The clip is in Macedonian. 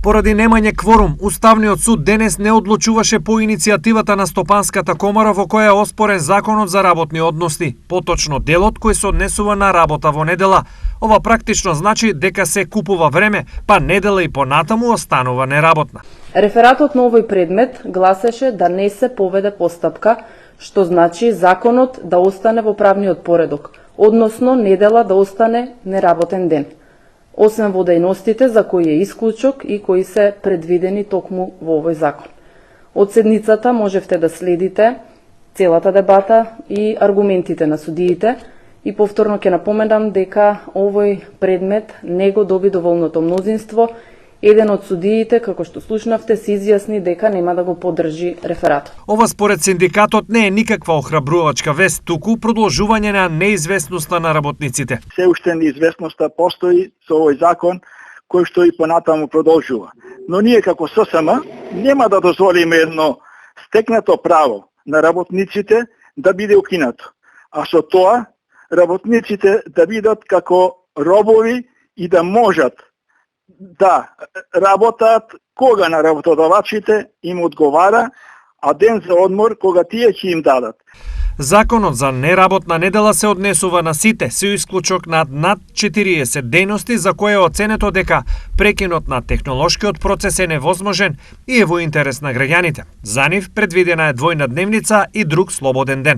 Поради немање кворум, Уставниот суд денес не одлучуваше по иницијативата на Стопанската комора во која е оспорен законот за работни односи, поточно делот кој се однесува на работа во недела. Ова практично значи дека се купува време, па недела и понатаму останува неработна. Рефератот на овој предмет гласеше да не се поведе постапка, што значи законот да остане во правниот поредок, односно недела да остане неработен ден, освен во дејностите за кои е исклучок и кои се предвидени токму во овој закон. Од седницата можевте да следите целата дебата и аргументите на судиите и повторно ќе напоменам дека овој предмет не го доби доволното мнозинство. Еден од судиите, како што слушнавте, се изјасни дека нема да го поддржи рефератот. Ова според синдикатот не е никаква охрабрувачка вест, туку продолжување на неизвестноста на работниците. Се уште неизвестноста постои со овој закон, кој што и понатаму продолжува. Но ние како ССМ нема да дозволиме едно стекнато право на работниците да биде укинато, а со тоа работниците да бидат како робови и да можат да работат кога на работодавачите им одговара, а ден за одмор кога тие ќе им дадат. Законот за неработна недела се однесува на сите, се исклучок над 40 дејности за кои е оценето дека прекинот на технолошкиот процес е невозможен и е во интерес на граѓаните. За нив предвидена е двојна дневница и друг слободен ден.